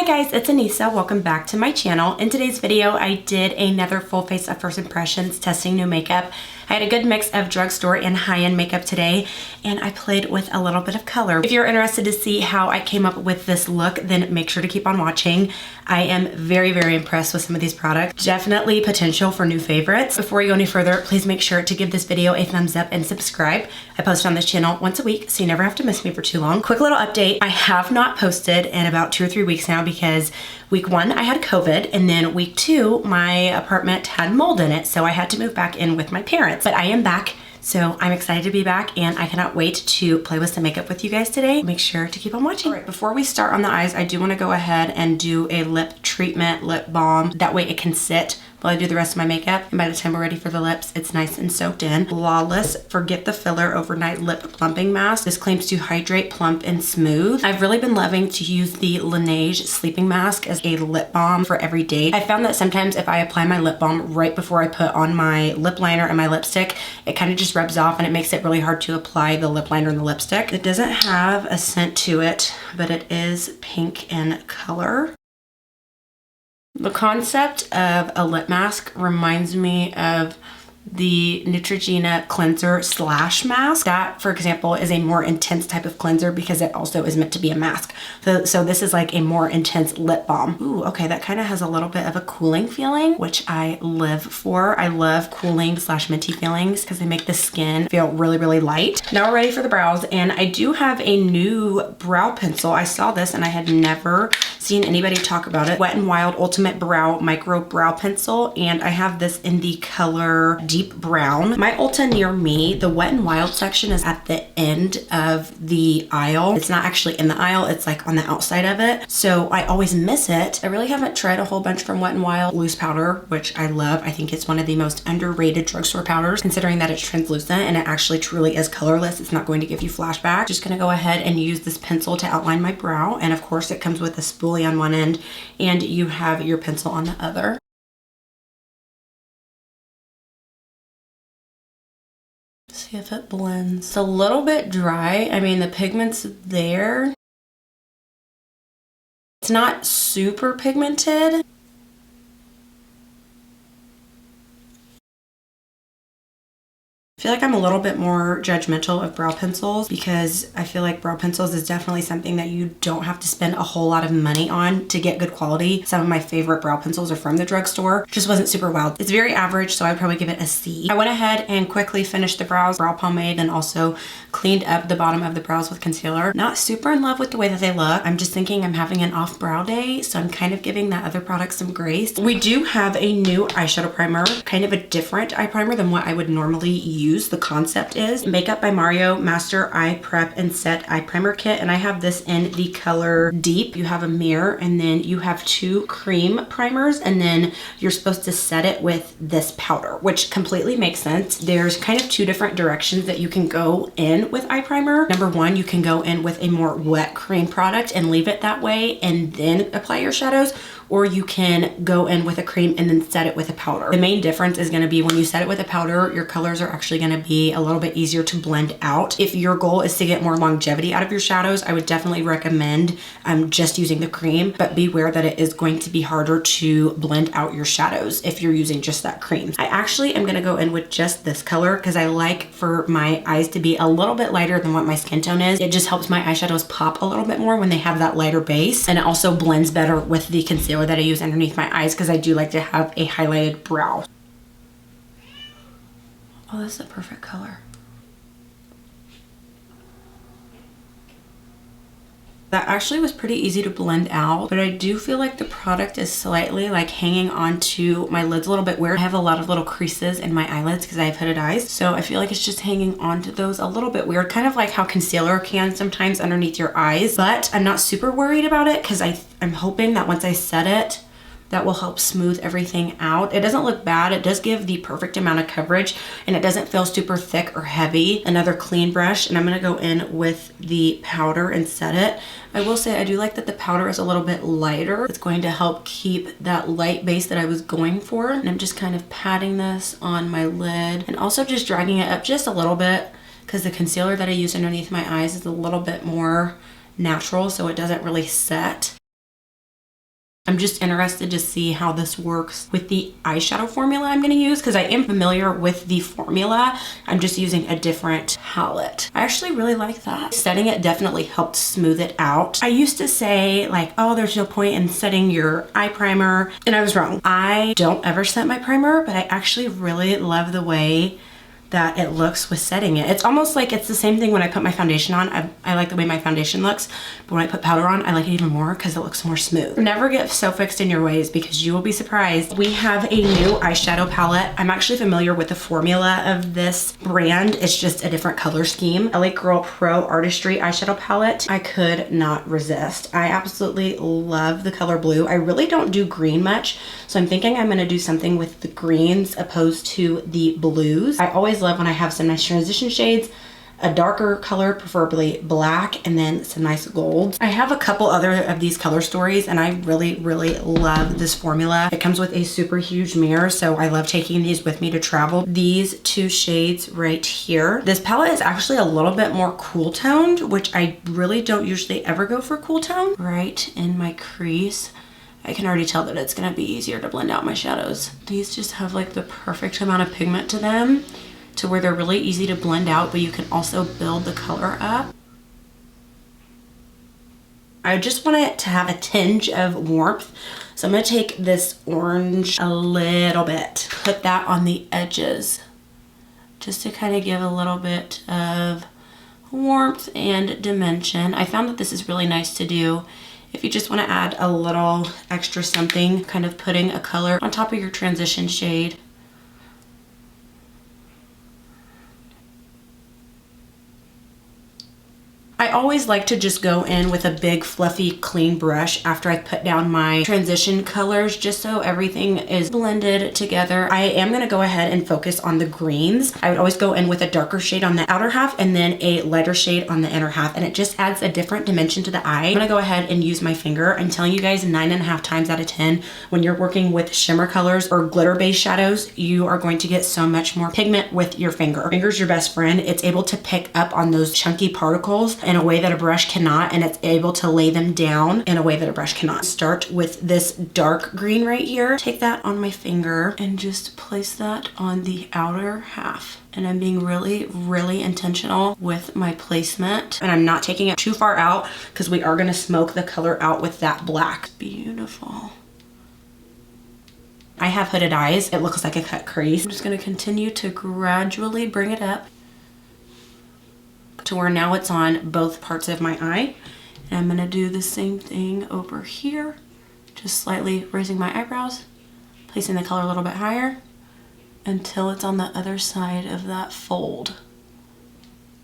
Hi guys, it's Anissa. Welcome back to my channel. In today's video, I did another full face of first impressions testing new makeup. I had a good mix of drugstore and high-end makeup today, and I played with a little bit of color. If you're interested to see how I came up with this look, then make sure to keep on watching. I am very, very impressed with some of these products. Definitely potential for new favorites. Before we go any further, please make sure to give this video a thumbs up and subscribe. I post on this channel once a week, so you never have to miss me for too long. Quick little update. I have not posted in about 2 or 3 weeks now because week 1 I had COVID, and then week 2 my apartment had mold in it, so I had to move back in with my parents. But I am back, so I'm excited to be back, and I cannot wait to play with some makeup with you guys today. Make sure to keep on watching. All right, before we start on the eyes, I do want to go ahead and do a lip treatment, lip balm. That way it can sit while I do the rest of my makeup, and by the time we're ready for the lips, it's nice and soaked in. Lawless Forget the Filler Overnight Lip Plumping Mask. This claims to hydrate, plump, and smooth. I've really been loving to use the Laneige Sleeping Mask as a lip balm for every day. I found that sometimes if I apply my lip balm right before I put on my lip liner and my lipstick, it kind of just rubs off and it makes it really hard to apply the lip liner and the lipstick. It doesn't have a scent to it, but it is pink in color. The concept of a lip mask reminds me of the Neutrogena cleanser slash mask. That, for example, is a more intense type of cleanser because it also is meant to be a mask. So this is like a more intense lip balm. Ooh, okay, that kind of has a little bit of a cooling feeling, which I live for. I love cooling slash minty feelings because they make the skin feel really, really light. Now we're ready for the brows, and I do have a new brow pencil. I saw this and I had never seen anybody talk about it. Wet n Wild Ultimate Brow Micro Brow Pencil, and I have this in the color Deep Brown. My Ulta near me, the Wet n Wild section is at the end of the aisle. It's not actually in the aisle, it's like on the outside of it. So I always miss it. I really haven't tried a whole bunch from Wet n Wild. Loose powder, which I love. I think it's one of the most underrated drugstore powders, considering that it's translucent and it actually truly is colorless. It's not going to give you flashback. Just gonna go ahead and use this pencil to outline my brow. And of course it comes with a spoolie on one end and you have your pencil on the other. See if it blends. It's a little bit dry. I mean, the pigment's there. It's not super pigmented. I feel like I'm a little bit more judgmental of brow pencils because I feel like brow pencils is definitely something that you don't have to spend a whole lot of money on to get good quality. Some of my favorite brow pencils are from the drugstore. Just wasn't super wild. It's very average, so I'd probably give it a C. I went ahead and quickly finished the brows, brow pomade, and also cleaned up the bottom of the brows with concealer. Not super in love with the way that they look. I'm just thinking I'm having an off brow day, so I'm kind of giving that other product some grace. We do have a new eyeshadow primer, kind of a different eye primer than what I would normally use. The concept is Makeup by Mario Master Eye Prep and Set Eye Primer Kit, and I have this in the color Deep. You have a mirror, and then you have 2 cream primers, and then you're supposed to set it with this powder, which completely makes sense. There's kind of 2 different directions that you can go in with eye primer. Number 1, you can go in with a more wet cream product and leave it that way and then apply your shadows, or you can go in with a cream and then set it with a powder. The main difference is gonna be when you set it with a powder, your colors are actually gonna be a little bit easier to blend out. If your goal is to get more longevity out of your shadows, I would definitely recommend just using the cream, but beware that it is going to be harder to blend out your shadows if you're using just that cream. I actually am gonna go in with just this color because I like for my eyes to be a little bit lighter than what my skin tone is. It just helps my eyeshadows pop a little bit more when they have that lighter base, and it also blends better with the concealer that I use underneath my eyes because I do like to have a highlighted brow. Oh, this is a perfect color. That actually was pretty easy to blend out, but I do feel like the product is slightly like hanging onto my lids a little bit weird. I have a lot of little creases in my eyelids because I have hooded eyes, so I feel like it's just hanging onto those a little bit weird, kind of like how concealer can sometimes underneath your eyes, but I'm not super worried about it because I'm hoping that once I set it, that will help smooth everything out. It doesn't look bad. It does give the perfect amount of coverage, and it doesn't feel super thick or heavy. Another clean brush, and I'm gonna go in with the powder and set it. I will say I do like that the powder is a little bit lighter. It's going to help keep that light base that I was going for. And I'm just kind of patting this on my lid and also just dragging it up just a little bit because the concealer that I use underneath my eyes is a little bit more natural, so it doesn't really set. I'm just interested to see how this works with the eyeshadow formula I'm going to use, because I am familiar with the formula. I'm just using a different palette. I actually really like that. Setting it definitely helped smooth it out. I used to say like, oh, there's no point in setting your eye primer, and I was wrong. I don't ever set my primer, but I actually really love the way that it looks with setting it. It's almost like it's the same thing when I put my foundation on. I like the way my foundation looks, but when I put powder on, I like it even more because it looks more smooth. Never get so fixed in your ways, because you will be surprised. We have a new eyeshadow palette. I'm actually familiar with the formula of this brand. It's just a different color scheme. LA Girl Pro Artistry eyeshadow palette. I could not resist. I absolutely love the color blue. I really don't do green much, so I'm thinking I'm gonna do something with the greens opposed to the blues. I always love when I have some nice transition shades, a darker color, preferably black, and then some nice golds. I have a couple other of these color stories, and I really, really love this formula. It comes with a super huge mirror, so I love taking these with me to travel. These two shades right here. This palette is actually a little bit more cool toned, which I really don't usually ever go for cool tone. Right in my crease, I can already tell that it's gonna be easier to blend out my shadows. These just have like the perfect amount of pigment to them, to where they're really easy to blend out, but you can also build the color up. I just want it to have a tinge of warmth, so I'm gonna take this orange a little bit, put that on the edges, just to kind of give a little bit of warmth and dimension. I found that this is really nice to do if you just want to add a little extra something, kind of putting a color on top of your transition shade. I always like to just go in with a big fluffy clean brush after I put down my transition colors, just so everything is blended together. I am going to go ahead and focus on the greens. I would always go in with a darker shade on the outer half and then a lighter shade on the inner half, and it just adds a different dimension to the eye. I'm going to go ahead and use my finger. I'm telling you guys 9.5 times out of 10, when you're working with shimmer colors or glitter based shadows, you are going to get so much more pigment with your finger. Finger's your best friend. It's able to pick up on those chunky particles in a way that a brush cannot, and it's able to lay them down in a way that a brush cannot. Start with this dark green right here. Take that on my finger and just place that on the outer half. And I'm being really, really intentional with my placement. And I'm not taking it too far out, because we are gonna smoke the color out with that black. Beautiful. I have hooded eyes. It looks like a cut crease. I'm just gonna continue to gradually bring it up to where now it's on both parts of my eye. And I'm gonna do the same thing over here, just slightly raising my eyebrows, placing the color a little bit higher until it's on the other side of that fold.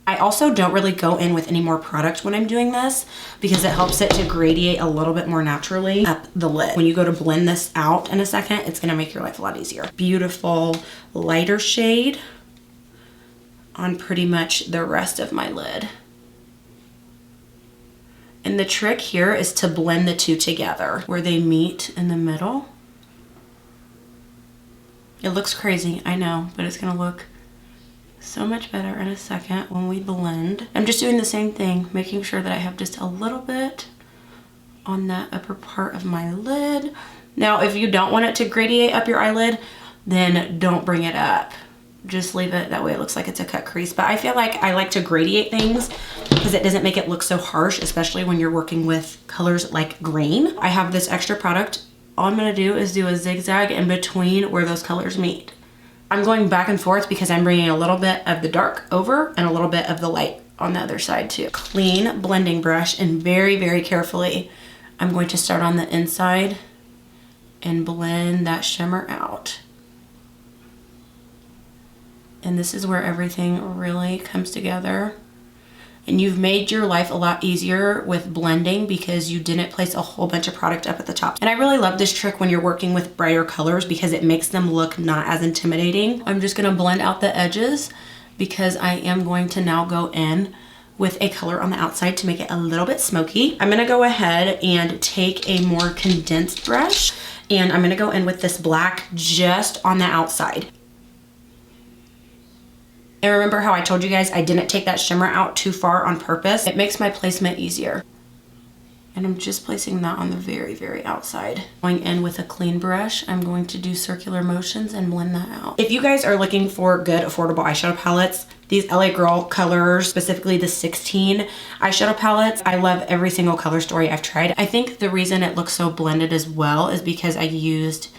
I also don't really go in with any more product when I'm doing this, because it helps it to gradiate a little bit more naturally up the lid. When you go to blend this out in a second, it's gonna make your life a lot easier. Beautiful lighter shade on pretty much the rest of my lid. And the trick here is to blend the two together where they meet in the middle. It looks crazy, I know, but it's gonna look so much better in a second when we blend. I'm just doing the same thing, making sure that I have just a little bit on that upper part of my lid. Now, if you don't want it to gradiate up your eyelid, then don't bring it up. Just leave it that way. It looks like it's a cut crease, but I feel like I like to gradiate things because it doesn't make it look so harsh, especially when you're working with colors like green. I have this extra product. All I'm gonna do is do a zigzag in between where those colors meet. I'm going back and forth because I'm bringing a little bit of the dark over and a little bit of the light on the other side too. Clean blending brush, and very, very carefully, I'm going to start on the inside and blend that shimmer out. And this is where everything really comes together. And you've made your life a lot easier with blending because you didn't place a whole bunch of product up at the top. And I really love this trick when you're working with brighter colors because it makes them look not as intimidating. I'm just gonna blend out the edges because I am going to now go in with a color on the outside to make it a little bit smoky. I'm gonna go ahead and take a more condensed brush, and I'm gonna go in with this black just on the outside. And remember how I told you guys I didn't take that shimmer out too far on purpose? It makes my placement easier. And I'm just placing that on the very, very outside. Going in with a clean brush, I'm going to do circular motions and blend that out. If you guys are looking for good, affordable eyeshadow palettes, these LA Girl colors, specifically the 16 eyeshadow palettes, I love every single color story I've tried. I think the reason it looks so blended as well is because I used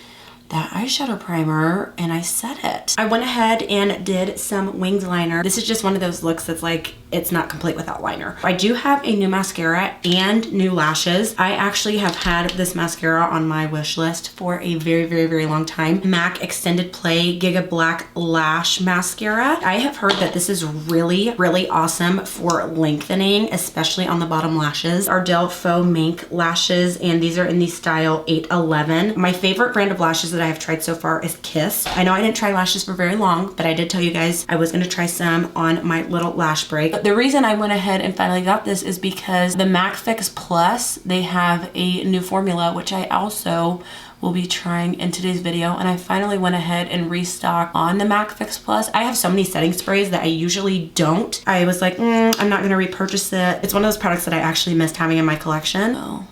that eyeshadow primer and I set it. I went ahead and did some winged liner. This is just one of those looks that's like, it's not complete without liner. I do have a new mascara and new lashes. I actually have had this mascara on my wish list for a very, very, very long time. MAC Extended Play GIGABLACK Lash Mascara. I have heard that this is really, really awesome for lengthening, especially on the bottom lashes. ARDELL Faux Mink lashes, and these are in the style 811. My favorite brand of lashes that I have tried so far is Kiss. I know I didn't try lashes for very long, but I did tell you guys I was gonna try some on my little lash break. But the reason I went ahead and finally got this is because the MAC Fix Plus, they have a new formula, which I also will be trying in today's video, and I finally went ahead and restocked on the MAC Fix Plus. I have so many setting sprays that I usually don't. I was like, I'm not gonna repurchase it. It's one of those products that I actually missed having in my collection. Oh.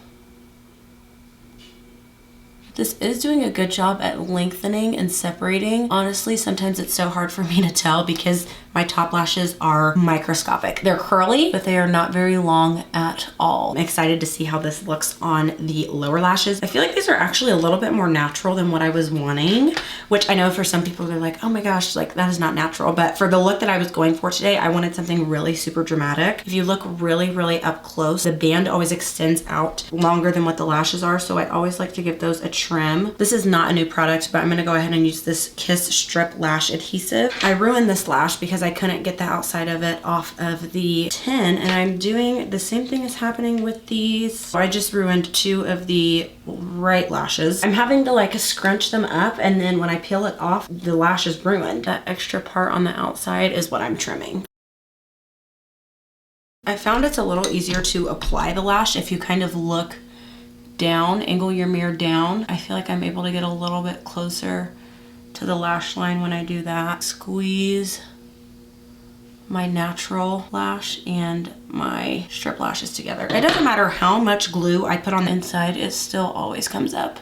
This is doing a good job at lengthening and separating. Honestly, sometimes it's so hard for me to tell because my top lashes are microscopic. They're curly, but they are not very long at all. I'm excited to see how this looks on the lower lashes. I feel like these are actually a little bit more natural than what I was wanting, which I know for some people they're like, oh my gosh, like that is not natural. But for the look that I was going for today, I wanted something really super dramatic. If you look really, really up close, the band always extends out longer than what the lashes are. So I always like to give those a trim. This is not a new product, but I'm gonna go ahead and use this Kiss Strip Lash Adhesive. I ruined this lash because I couldn't get the outside of it off of the tin, and I'm doing the same thing as happening with these. So I just ruined 2 of the right lashes. I'm having to like scrunch them up, and then when I peel it off, the lash is ruined. That extra part on the outside is what I'm trimming. I found it's a little easier to apply the lash if you kind of look down, angle your mirror down. I feel like I'm able to get a little bit closer to the lash line when I do that. Squeeze my natural lash and my strip lashes together. It doesn't matter how much glue I put on the inside, it still always comes up.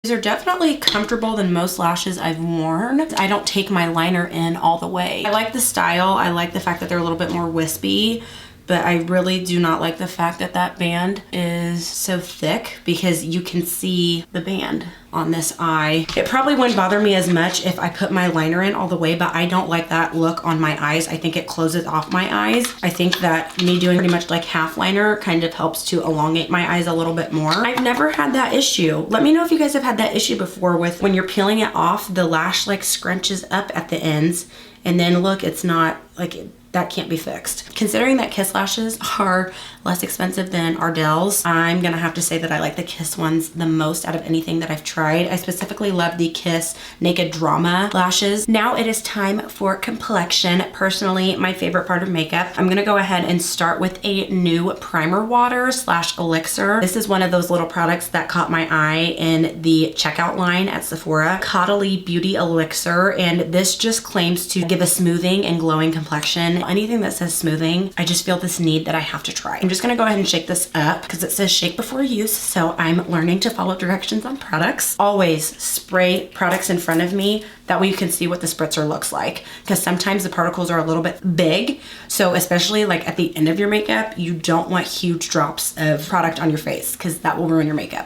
These are definitely comfortable than most lashes I've worn. I don't take my liner in all the way. I like the style. I like the fact that they're a little bit more wispy, but I really do not like the fact that that band is so thick because you can see the band on this eye. It probably wouldn't bother me as much if I put my liner in all the way, but I don't like that look on my eyes. I think it closes off my eyes. I think that me doing pretty much like half liner kind of helps to elongate my eyes a little bit more. I've never had that issue. Let me know if you guys have had that issue before with when you're peeling it off, the lash like scrunches up at the ends, and then look, it's not like that can't be fixed. Considering that Kiss lashes are less expensive than Ardell's, I'm gonna have to say that I like the Kiss ones the most out of anything that I've tried. I specifically love the Kiss Naked Drama lashes. Now it is time for complexion. Personally, my favorite part of makeup. I'm gonna go ahead and start with a new primer water / elixir. This is one of those little products that caught my eye in the checkout line at Sephora. CAUDALIE Beauty Elixir, and this just claims to give a smoothing and glowing complexion. Anything that says smoothing, I just feel this need that I have to try. I'm just gonna go ahead and shake this up because it says shake before use, so I'm learning to follow directions on products. Always spray products in front of me, that way you can see what the spritzer looks like, because sometimes the particles are a little bit big, so especially like at the end of your makeup, you don't want huge drops of product on your face because that will ruin your makeup.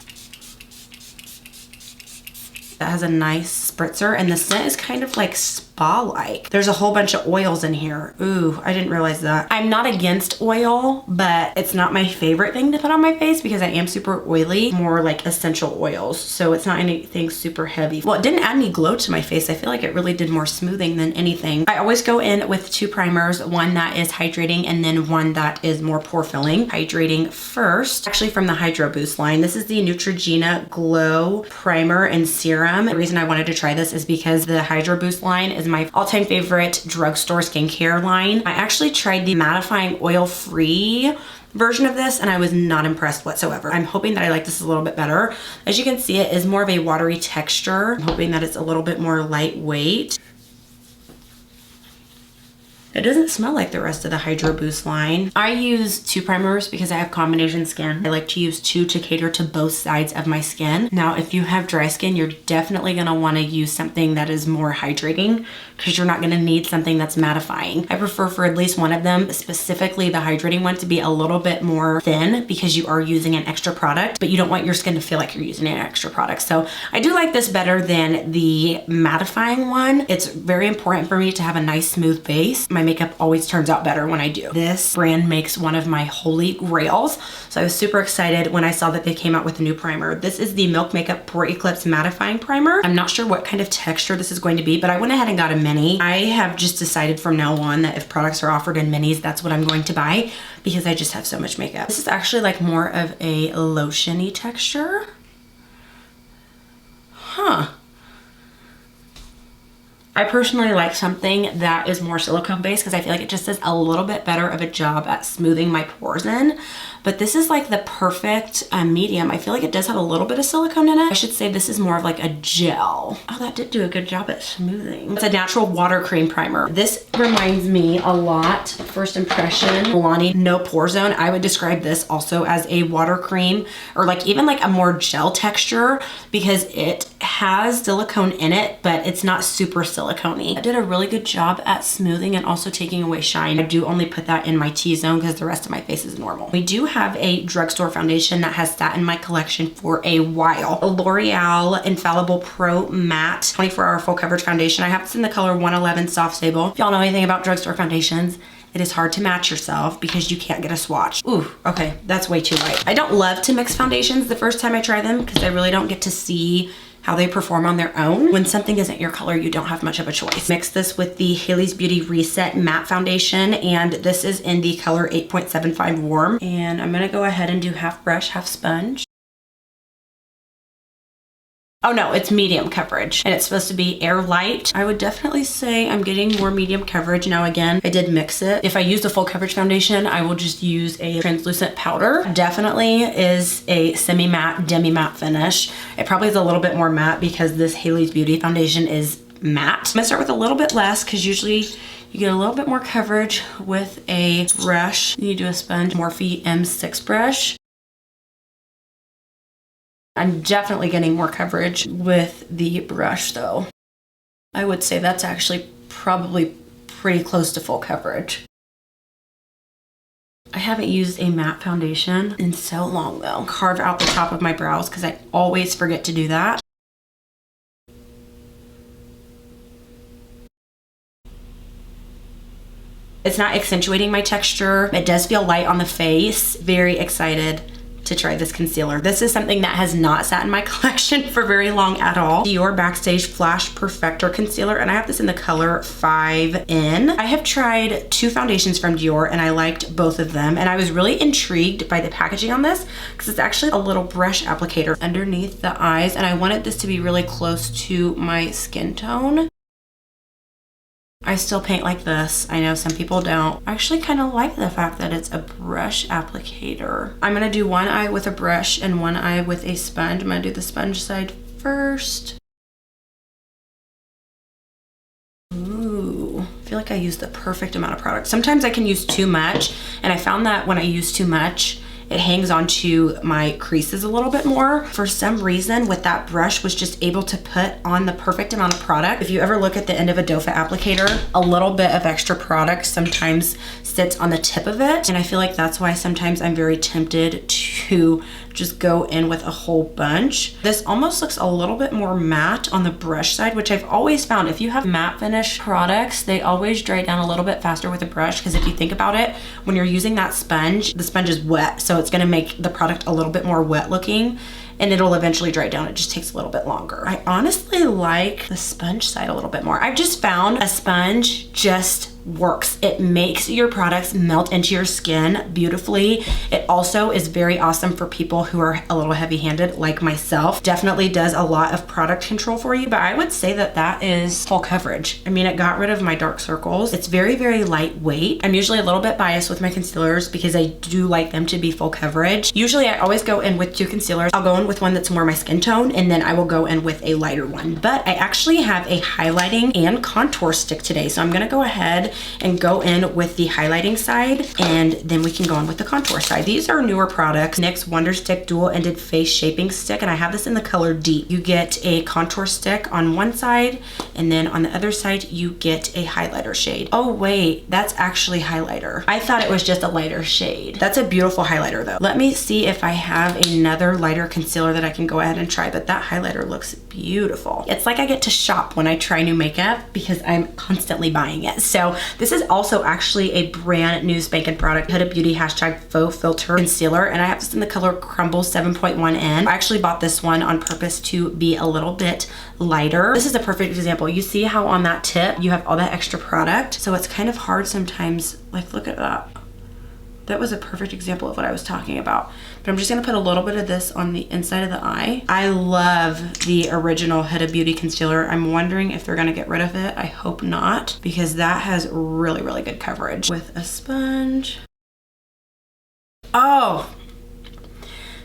That has a nice spritzer, and the scent is kind of like spa-like. There's a whole bunch of oils in here. Ooh, I didn't realize that. I'm not against oil, but it's not my favorite thing to put on my face because I am super oily, more like essential oils. So it's not anything super heavy. Well, it didn't add any glow to my face. I feel like it really did more smoothing than anything. I always go in with 2 primers, one that is hydrating and then one that is more pore filling. Hydrating first, actually from the Hydro Boost line. This is the Neutrogena Glow Primer and Serum. The reason I wanted to try this is because the Hydro Boost line is my all-time favorite drugstore skincare line. I actually tried the mattifying oil-free version of this and I was not impressed whatsoever. I'm hoping that I like this a little bit better. As you can see, it is more of a watery texture. I'm hoping that it's a little bit more lightweight. It doesn't smell like the rest of the Hydro Boost line. I use 2 primers because I have combination skin. I like to use 2 to cater to both sides of my skin. Now, if you have dry skin, you're definitely gonna wanna use something that is more hydrating because you're not gonna need something that's mattifying. I prefer for at least one of them, specifically the hydrating one, to be a little bit more thin because you are using an extra product, but you don't want your skin to feel like you're using an extra product. So I do like this better than the mattifying one. It's very important for me to have a nice smooth base. My makeup always turns out better when I do. This brand makes one of my holy grails. So I was super excited when I saw that they came out with a new primer. This is the Milk Makeup Pore Eclipse Mattifying Primer. I'm not sure what kind of texture this is going to be, but I went ahead and got a mini. I have just decided from now on that if products are offered in minis, that's what I'm going to buy because I just have so much makeup. This is actually like more of a lotion-y texture. Huh. I personally like something that is more silicone based because I feel like it just does a little bit better of a job at smoothing my pores in. But this is like the perfect medium. I feel like it does have a little bit of silicone in it. I should say this is more of like a gel. Oh, that did do a good job at smoothing. It's a natural water cream primer. This reminds me a lot, first impression, Milani No Pore Zone. I would describe this also as a water cream or like even like a more gel texture because it has silicone in it, but it's not super silicone-y. I did a really good job at smoothing and also taking away shine. I do only put that in my T-zone because the rest of my face is normal. We do have a Drugstore foundation that has sat in my collection for a while. A L'Oreal Infallible Pro Matte 24-hour full coverage foundation. I have this in the color 111 Soft Sable. If y'all know anything about Drugstore foundations, it is hard to match yourself because you can't get a swatch. Ooh, okay, that's way too light. I don't love to mix foundations the first time I try them because I really don't get to see how they perform on their own. When something isn't your color, you don't have much of a choice. Mix this with the Hailey's Beauty Reset Matte Foundation, and this is in the color 8.75 Warm. And I'm gonna go ahead and do half brush, half sponge. Oh no, it's medium coverage and it's supposed to be air light. I would definitely say I'm getting more medium coverage. Now again, I did mix it. If I use a full coverage foundation, I will just use a translucent powder. Definitely is a semi-matte, demi-matte finish. It probably is a little bit more matte because this Hailey's Beauty foundation is matte. I'm gonna start with a little bit less because usually you get a little bit more coverage with a brush. You do a sponge Morphe M6 brush. I'm definitely getting more coverage with the brush though. I would say that's actually probably pretty close to full coverage. I haven't used a matte foundation in so long though. Carve out the top of my brows because I always forget to do that. It's not accentuating my texture. It does feel light on the face. Very excited to try this concealer. This is something that has not sat in my collection for very long at all. Dior Backstage Flash Perfector Concealer, and I have this in the color 5N. I have tried 2 foundations from Dior and I liked both of them, and I was really intrigued by the packaging on this because it's actually a little brush applicator underneath the eyes, and I wanted this to be really close to my skin tone. I still paint like this. I know some people don't. I actually kind of like the fact that it's a brush applicator. I'm gonna do one eye with a brush and one eye with a sponge. I'm gonna do the sponge side first. Ooh, I feel like I used the perfect amount of product. Sometimes I can use too much, and I found that when I use too much, it hangs onto my creases a little bit more. For some reason, with that brush, was just able to put on the perfect amount of product. If you ever look at the end of a doe foot applicator, a little bit of extra product sometimes sits on the tip of it. And I feel like that's why sometimes I'm very tempted to just go in with a whole bunch. This almost looks a little bit more matte on the brush side, which I've always found if you have matte finish products, they always dry down a little bit faster with a brush, because if you think about it, when you're using that sponge, the sponge is wet, so it's gonna make the product a little bit more wet looking, and it'll eventually dry down. It just takes a little bit longer. I honestly like the sponge side a little bit more. I've just found a sponge just works. It makes your products melt into your skin beautifully. It also is very awesome for people who are a little heavy-handed like myself. Definitely does a lot of product control for you, but I would say that that is full coverage. I mean, it got rid of my dark circles. It's very, very lightweight. I'm usually a little bit biased with my concealers because I do like them to be full coverage. Usually I always go in with 2 concealers. I'll go in with one that's more my skin tone, and then I will go in with a lighter one. But I actually have a highlighting and contour stick today, so I'm gonna go ahead and go in with the highlighting side, and then we can go in with the contour side. These are newer products. NYX Wonder Stick Dual Ended Face Shaping Stick, and I have this in the color Deep. You get a contour stick on one side, and then on the other side, you get a highlighter shade. Oh wait, that's actually highlighter. I thought it was just a lighter shade. That's a beautiful highlighter though. Let me see if I have another lighter concealer that I can go ahead and try, but that highlighter looks beautiful. It's like I get to shop when I try new makeup because I'm constantly buying it. So this is also actually a brand new spanking product, Huda Beauty hashtag Faux Filter Concealer, and I have this in the color Crumble 7.1N. I actually bought this one on purpose to be a little bit lighter. This is a perfect example. You see how on that tip you have all that extra product, so it's kind of hard sometimes. Like, look at that. That was a perfect example of what I was talking about. But I'm just gonna put a little bit of this on the inside of the eye. I love the original Huda Beauty concealer. I'm wondering if they're gonna get rid of it. I hope not, because that has really, really good coverage. With a sponge. Oh,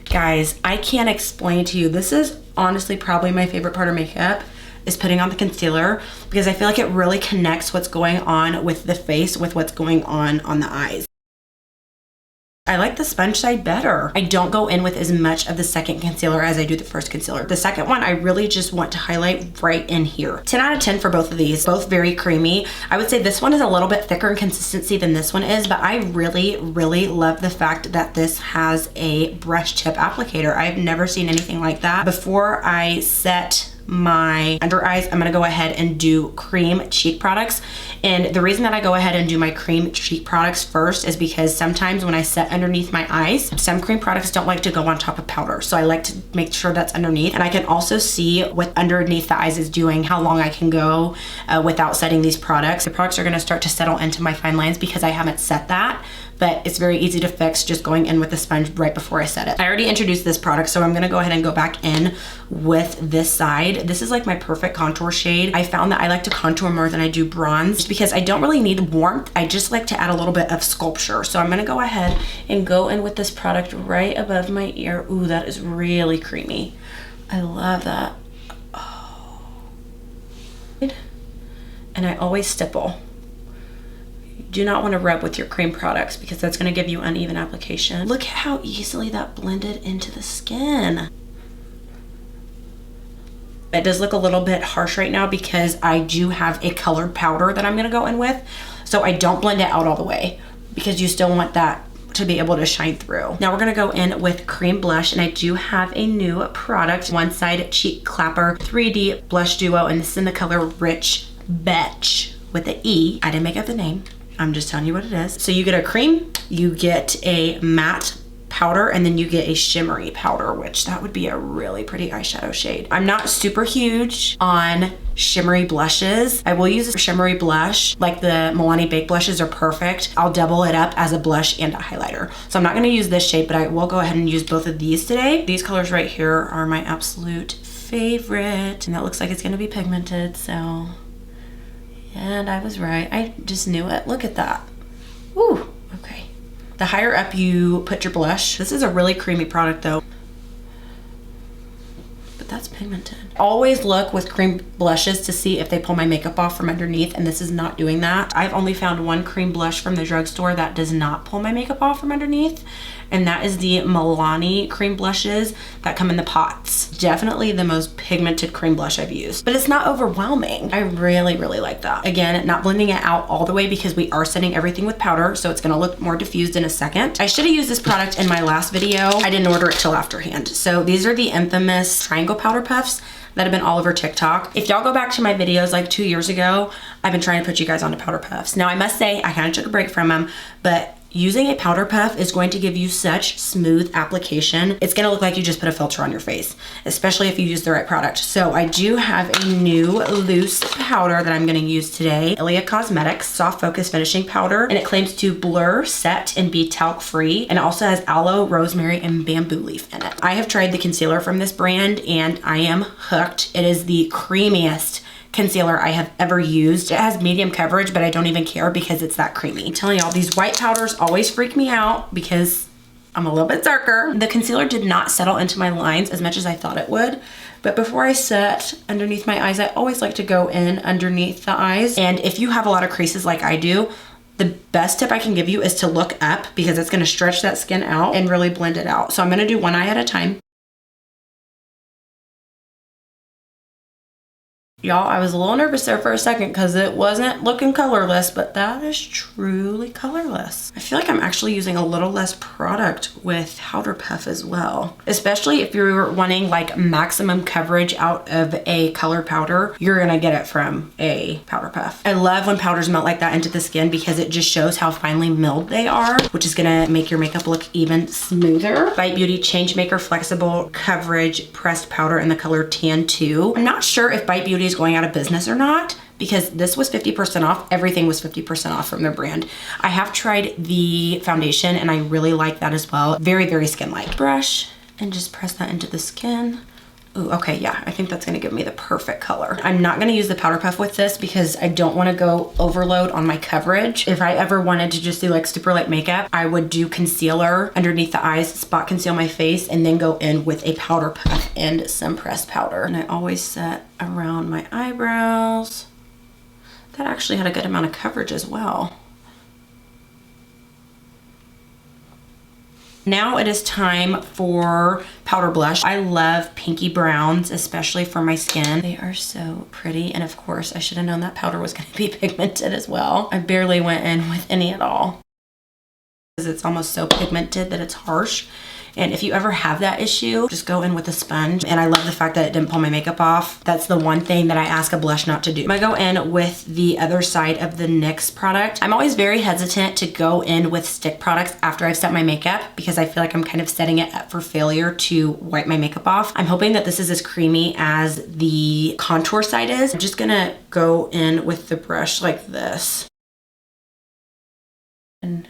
guys, I can't explain to you. This is honestly probably my favorite part of makeup, is putting on the concealer, because I feel like it really connects what's going on with the face with what's going on the eyes. I like the sponge side better. I don't go in with as much of the second concealer as I do the first concealer. The second one, I really just want to highlight right in here. 10 out of 10 for both of these, both very creamy. I would say this one is a little bit thicker in consistency than this one is, but I really, really love the fact that this has a brush tip applicator. I've never seen anything like that. Before I set my under eyes, I'm gonna go ahead and do cream cheek products. And the reason that I go ahead and do my cream cheek products first is because sometimes when I set underneath my eyes, some cream products don't like to go on top of powder. So I like to make sure that's underneath. And I can also see what underneath the eyes is doing, how long I can go without setting these products. The products are gonna start to settle into my fine lines because I haven't set that. But it's very easy to fix just going in with the sponge right before I set it. I already introduced this product, so I'm gonna go ahead and go back in with this side. This is like my perfect contour shade. I found that I like to contour more than I do bronze because I don't really need warmth. I just like to add a little bit of sculpture. So I'm gonna go ahead and go in with this product right above my ear. Ooh, that is really creamy. I love that. Oh. And I always stipple. Do not want to rub with your cream products because that's going to give you uneven application. Look at how easily that blended into the skin. It does look a little bit harsh right now because I do have a colored powder that I'm going to go in with. So I don't blend it out all the way because you still want that to be able to shine through. Now we're going to go in with cream blush, and I do have a new product, One Side Cheek Clapper 3D Blush Duo, and this is in the color Rich Betch with the E. I didn't make up the name. I'm just telling you what it is. So you get a cream, you get a matte powder, and then you get a shimmery powder, which that would be a really pretty eyeshadow shade. I'm not super huge on shimmery blushes. I will use a shimmery blush, like the Milani Baked blushes are perfect. I'll double it up as a blush and a highlighter. So I'm not gonna use this shade, but I will go ahead and use both of these today. These colors right here are my absolute favorite, and that looks like it's gonna be pigmented, so. And I was right, I just knew it. Look at that. Woo, okay. The higher up you put your blush, this is a really creamy product though. But that's pigmented. Always look with cream blushes to see if they pull my makeup off from underneath, and this is not doing that. I've only found one cream blush from the drugstore that does not pull my makeup off from underneath, and that is the Milani cream blushes that come in the pots. Definitely the most pigmented cream blush I've used, but it's not overwhelming. I really, really like that. Again, not blending it out all the way because we are setting everything with powder, so it's gonna look more diffused in a second. I should have used this product in my last video. I didn't order it till afterhand. So these are the infamous triangle powder puffs that have been all over TikTok. If y'all go back to my videos like 2 years ago, I've been trying to put you guys onto powder puffs. Now I must say, I kind of took a break from them, but using a powder puff is going to give you such smooth application. It's gonna look like you just put a filter on your face, especially if you use the right product. So I do have a new loose powder that I'm gonna use today. Ilia Cosmetics Soft Focus Finishing Powder, and it claims to blur, set, and be talc free, and it also has aloe, rosemary, and bamboo leaf in it. I have tried the concealer from this brand and I am hooked. It is the creamiest concealer I have ever used. It has medium coverage, but I don't even care because it's that creamy. I'm telling y'all, these white powders always freak me out because I'm a little bit darker. The concealer did not settle into my lines as much as I thought it would. But before I set underneath my eyes, I always like to go in underneath the eyes. And if you have a lot of creases like I do, the best tip I can give you is to look up because it's gonna stretch that skin out and really blend it out. So I'm gonna do one eye at a time. Y'all, I was a little nervous there for a second because it wasn't looking colorless, but that is truly colorless. I feel like I'm actually using a little less product with Powder Puff as well. Especially if you're wanting like maximum coverage out of a color powder, you're gonna get it from a Powder Puff. I love when powders melt like that into the skin because it just shows how finely milled they are, which is gonna make your makeup look even smoother. Bite Beauty Change Maker Flexible Coverage Pressed Powder in the color Tan 2. I'm not sure if Bite Beauty is going out of business or not because this was 50% off. Everything was 50% off from their brand. I have tried the foundation and I really like that as well. Very, very skin-like. Brush and just press that into the skin. Ooh, okay, yeah, I think that's gonna give me the perfect color. I'm not gonna use the Powder Puff with this because I don't wanna go overload on my coverage. If I ever wanted to just do like super light makeup, I would do concealer underneath the eyes, spot conceal my face, and then go in with a Powder Puff and some pressed powder. And I always set around my eyebrows. That actually had a good amount of coverage as well. Now it is time for powder blush. I love pinky browns, especially for my skin. They are so pretty. And of course, I should have known that powder was going to be pigmented as well. I barely went in with any at all because it's almost so pigmented that it's harsh. And if you ever have that issue, just go in with a sponge. And I love the fact that it didn't pull my makeup off. That's the one thing that I ask a blush not to do. I'm gonna go in with the other side of the NYX product. I'm always very hesitant to go in with stick products after I've set my makeup because I feel like I'm kind of setting it up for failure to wipe my makeup off. I'm hoping that this is as creamy as the contour side is. I'm just gonna go in with the brush like this. And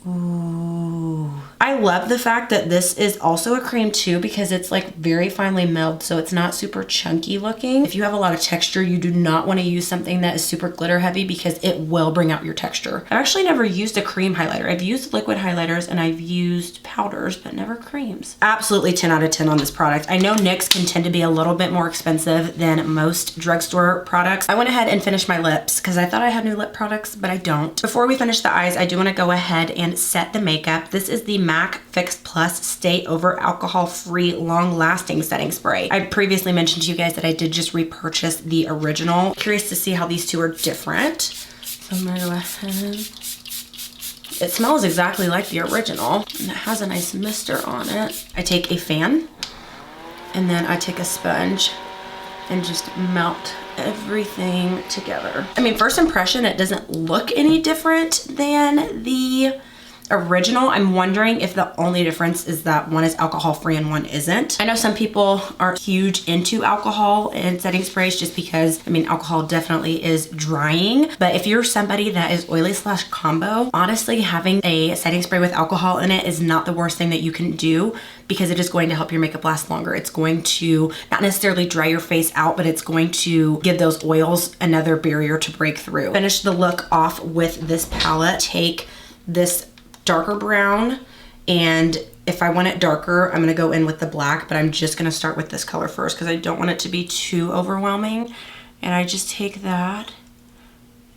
ooh. I love the fact that this is also a cream too because it's like very finely milled, so it's not super chunky looking. If you have a lot of texture, you do not want to use something that is super glitter heavy because it will bring out your texture. I've actually never used a cream highlighter. I've used liquid highlighters and I've used powders, but never creams. Absolutely 10 out of 10 on this product. I know NYX can tend to be a little bit more expensive than most drugstore products. I went ahead and finished my lips because I thought I had new lip products, but I don't. Before we finish the eyes, I do want to go ahead and set the makeup. This is the MAC Fix Plus Stay Over Alcohol Free Long Lasting Setting Spray. I previously mentioned to you guys that I did just repurchase the original. Curious to see how these two are different. So I'm gonna go ahead. It smells exactly like the original and it has a nice mister on it. I take a fan and then I take a sponge and just melt everything together. I mean, first impression, it doesn't look any different than the original. I'm wondering if the only difference is that one is alcohol free and one isn't. I know some people aren't huge into alcohol and setting sprays just because, I mean, alcohol definitely is drying. But if you're somebody that is oily / combo, honestly, having a setting spray with alcohol in it is not the worst thing that you can do because it is going to help your makeup last longer. It's going to not necessarily dry your face out, but it's going to give those oils another barrier to break through. Finish the look off with this palette. Take this darker brown, and if I want it darker, I'm gonna go in with the black, but I'm just gonna start with this color first because I don't want it to be too overwhelming. And I just take that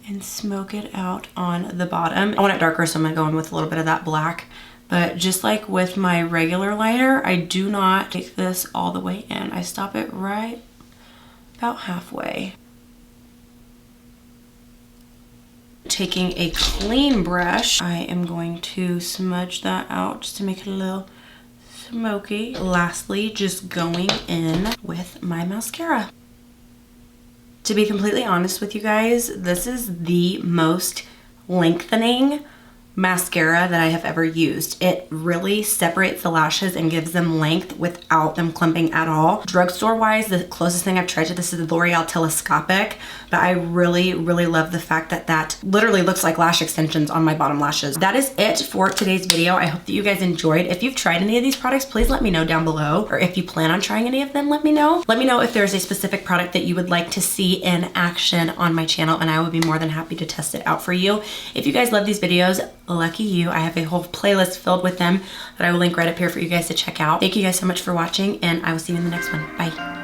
and smoke it out on the bottom. I want it darker, so I'm gonna go in with a little bit of that black. But just like with my regular liner, I do not take this all the way in. I stop it right about halfway. Taking a clean brush, I am going to smudge that out just to make it a little smoky. Lastly, just going in with my mascara. To be completely honest with you guys, this is the most lengthening mascara that I have ever used. It really separates the lashes and gives them length without them clumping at all. Drugstore wise, the closest thing I've tried to this is the L'Oreal Telescopic, but I really, really love the fact that that literally looks like lash extensions on my bottom lashes. That is it for today's video. I hope that you guys enjoyed. If you've tried any of these products, please let me know down below, or if you plan on trying any of them, let me know. Let me know if there's a specific product that you would like to see in action on my channel, and I would be more than happy to test it out for you. If you guys love these videos, lucky you. I have a whole playlist filled with them that I will link right up here for you guys to check out. Thank you guys so much for watching, and I will see you in the next one. Bye.